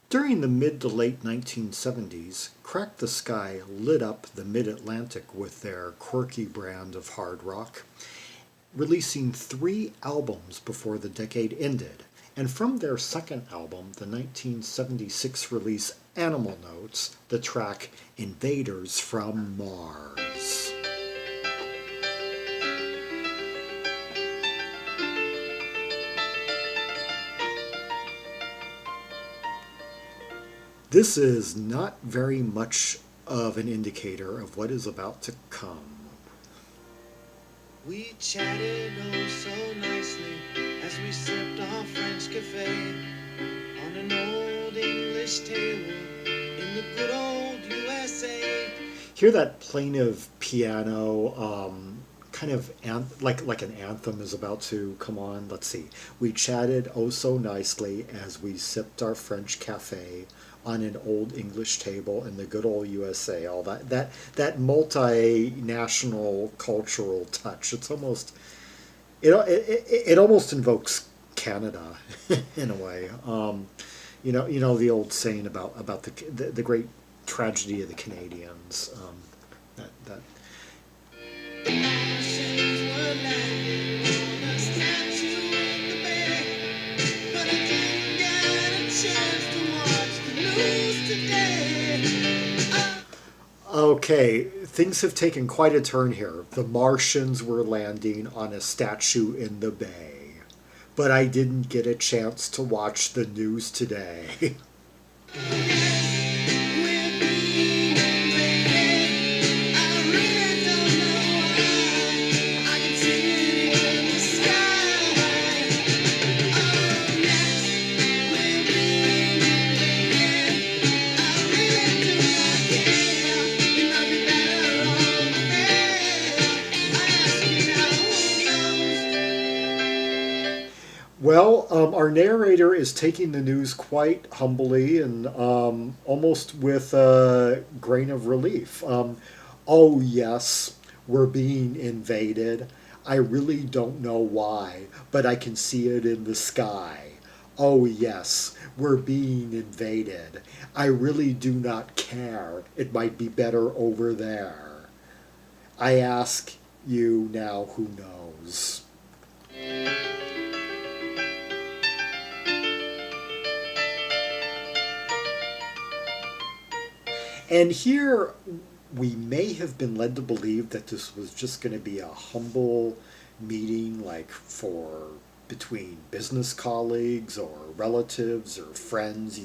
During the mid to late 1970s, Crack the Sky lit up the mid-Atlantic with their quirky brand of hard rock, releasing 3 albums before the decade ended. And from their second album, the 1976 release Animal Notes, the track Invaders from Mars. This is not very much of an indicator of what is about to come. We chatted oh so nicely as we sipped our French cafe on an old English table in the good old USA. Hear that plaintive piano, kind of like an anthem is about to come on. Let's see. We chatted oh so nicely as we sipped our French cafe on an old English table in the good old USA. All that multinational cultural touch. It's almost it almost invokes Canada in a way. You know the old saying about the great tragedy of the Canadians. That Okay, things have taken quite a turn here. The Martians were landing on a statue in the bay, but I didn't get a chance to watch the news today. Well, our narrator is taking the news quite humbly and almost with a grain of relief. Oh, yes, we're being invaded. I really don't know why, but I can see it in the sky. Oh, yes, we're being invaded. I really do not care. It might be better over there. I ask you now, who knows? And here we may have been led to believe that this was just going to be a humble meeting, like for between business colleagues or relatives or friends.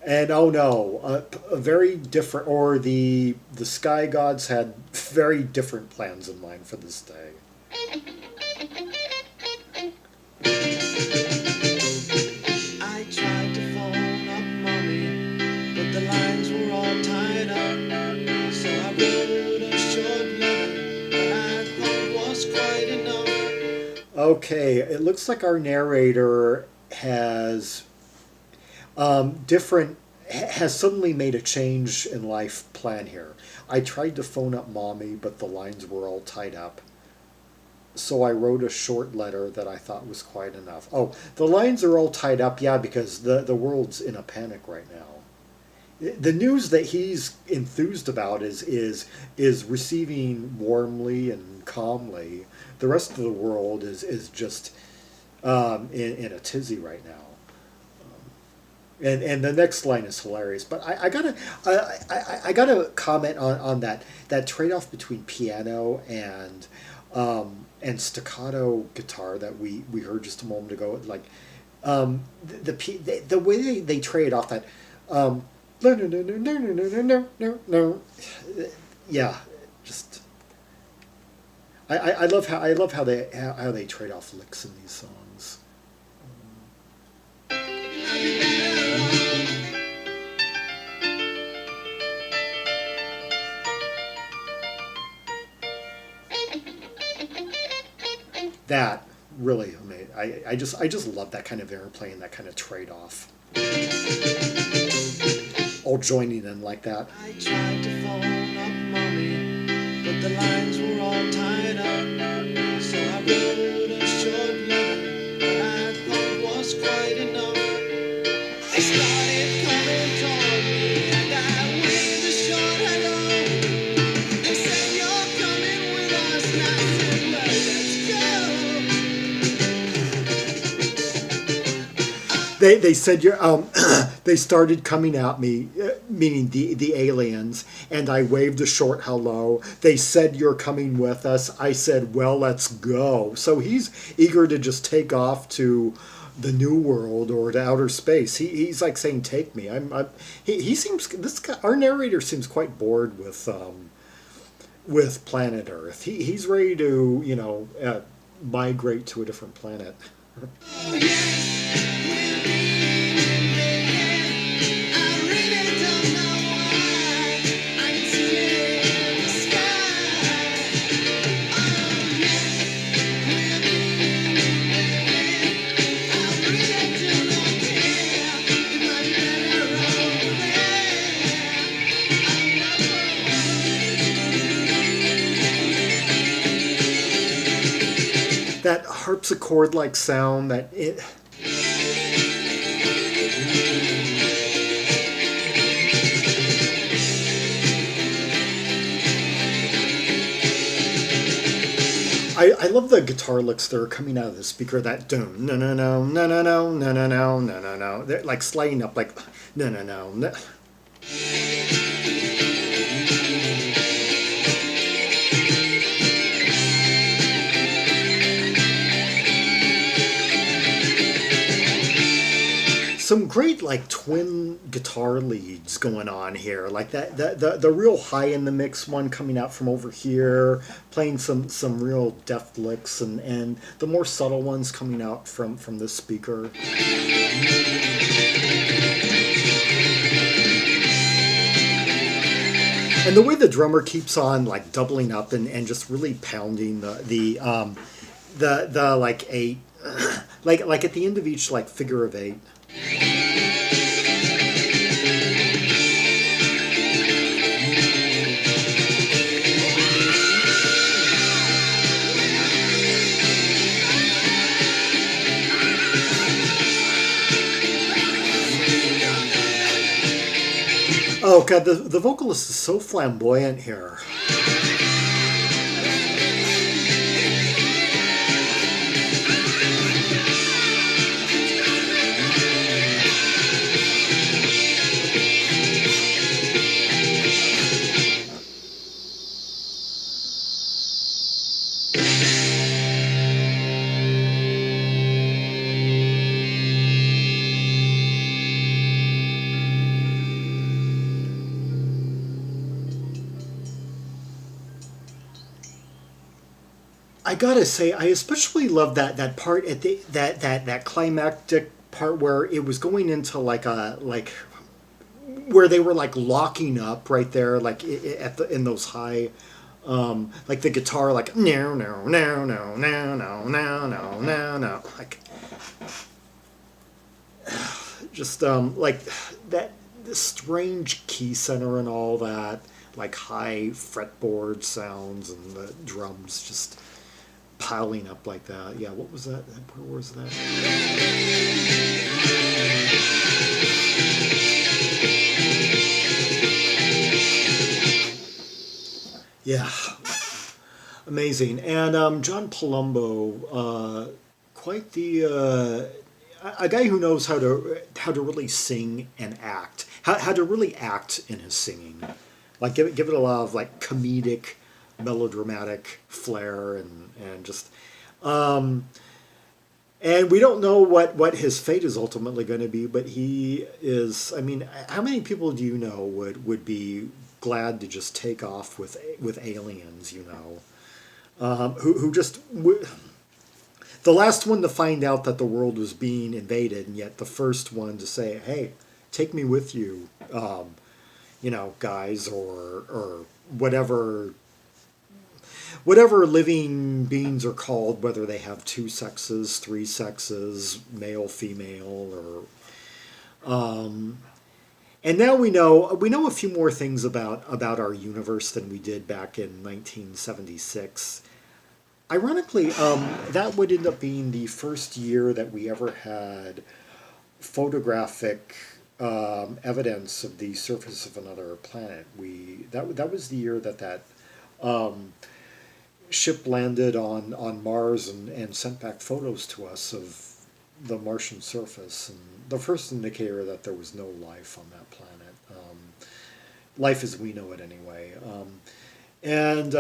And oh no, a very different, or the sky gods had very different plans in mind for this day. I tried to phone up mommy, but the lines were all tied up. So I wrote a short letter that I thought was quite enough. Okay, it looks like our narrator has has suddenly made a change in life plan here. I tried to phone up mommy, but the lines were all tied up. So I wrote a short letter that I thought was quite enough. Oh, the lines are all tied up, yeah, because the world's in a panic right now. The news that he's enthused about is receiving warmly and calmly. The rest of the world is just in a tizzy right now. And the next line is hilarious, but I gotta comment on that trade off between piano and staccato guitar that we heard just a moment ago. Like the way they trade off that no no no no no no no no no no, yeah, just I love how they trade off licks in these songs. That really amazing. I just love that kind of airplay and that kind of trade off. All joining in like that. I tried to phone up mommy, but the lines were all tied up. So I wrote a short letter that I thought was quite enough. They started coming toward me, and I waved a short hello. They said, "You're coming with us," and I said, "Well, let's go." They said you're they started coming at me, meaning the aliens, and I waved a short hello. They said you're coming with us. I said, well, let's go. So he's eager to just take off to the new world or to outer space. He's like saying, take me. He seems, this guy, our narrator seems quite bored with planet Earth. He's ready to, migrate to a different planet. That harpsichord-like sound that it. I love the guitar licks that are coming out of the speaker. That doom, no no no no no no no no no no no no. They're like sliding up, like no no no no. Some great like twin guitar leads going on here, like that the real high in the mix one coming out from over here, playing some real deft licks, and the more subtle ones coming out from the speaker. And the way the drummer keeps on like doubling up and just really pounding the like eight, like at the end of each like figure of eight. Oh god, the vocalist is so flamboyant here. I gotta say, I especially love that part at the that climactic part where it was going into like a like where they were like locking up right there, like at the in those high, like the guitar, like no no no no no no no no no no, like just like that strange key center and all that, like high fretboard sounds and the drums just piling up like that. Yeah, what was that? Where was that? Yeah, amazing. And John Palumbo, quite the a guy who knows how to really sing and act, how to really act in his singing, like give it a lot of like comedic, melodramatic flair and just and we don't know what his fate is ultimately going to be, but he is. I mean, how many people do you know would be glad to just take off with aliens? Who just the last one to find out that the world was being invaded, and yet the first one to say, "Hey, take me with you," guys, or whatever living beings are called, whether they have two sexes, three sexes, male, female, or and now we know a few more things about our universe than we did back in 1976. Ironically, that would end up being the first year that we ever had photographic evidence of the surface of another planet. That was the year that um, ship landed on Mars and sent back photos to us of the Martian surface, and the first indicator that there was no life on that planet. Life as we know it anyway. And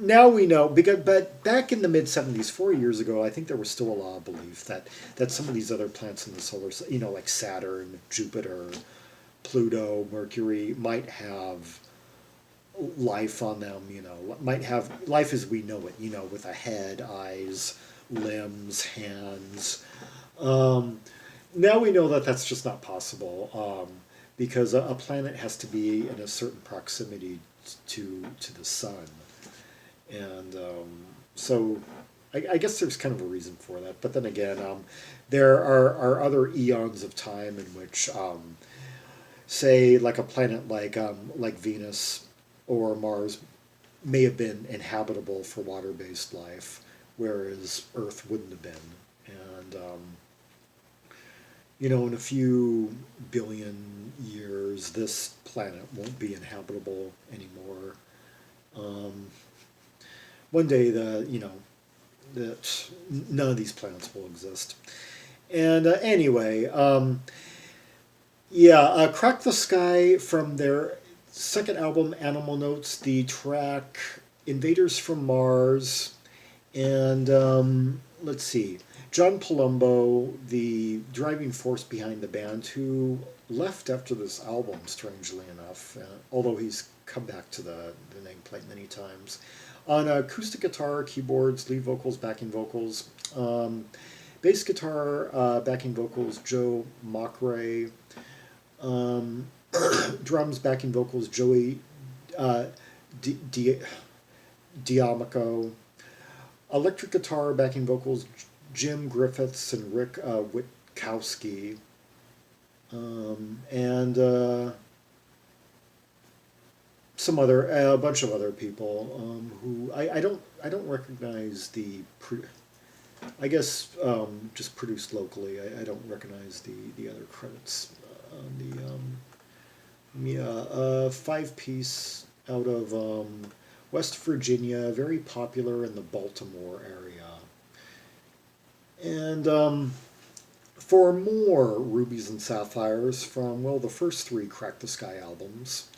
now we know, but back in the mid 70s, 4 years ago, I think there was still a lot of belief that some of these other planets in the solar system, like Saturn, Jupiter, Pluto, Mercury, might have life on them, might have life as we know it, with a head, eyes, limbs, hands. Um, Now we know that that's just not possible, because a planet has to be in a certain proximity to the sun, and so I guess there's kind of a reason for that. But then again, there are other eons of time in which, say, like a planet like Venus or Mars may have been inhabitable for water-based life, whereas Earth wouldn't have been. And in a few billion years, this planet won't be inhabitable anymore. Um, One day, that none of these planets will exist. And anyway, yeah, Crack the Sky, from their second album, Animal Notes, the track Invaders from Mars, and let's see, John Palumbo, the driving force behind the band, who left after this album, strangely enough, although he's come back to the nameplate many times. On acoustic guitar, keyboards, lead vocals, backing vocals, bass guitar, backing vocals, Joe Macre, um, drums, backing vocals, Joey uh, Diamico, electric guitar, backing vocals, Jim Griffiths and Rick Witkowski, and a bunch of other people, who I don't recognize I guess, just produced locally. I don't recognize the other credits on the 5-piece out of West Virginia, very popular in the Baltimore area. And for more Rubies and Sapphires from, well, the first 3 Crack the Sky albums,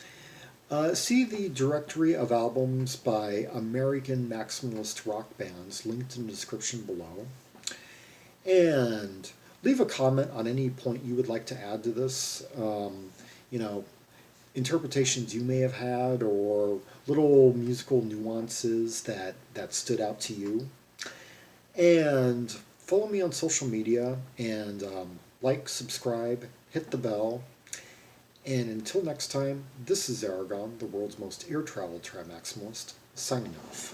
see the directory of albums by American maximalist rock bands linked in the description below. And leave a comment on any point you would like to add to this. Interpretations you may have had, or little musical nuances that stood out to you. And follow me on social media, and like, subscribe, hit the bell. And until next time, this is Zaragon, the world's most ear-traveled trimaximalist, signing off.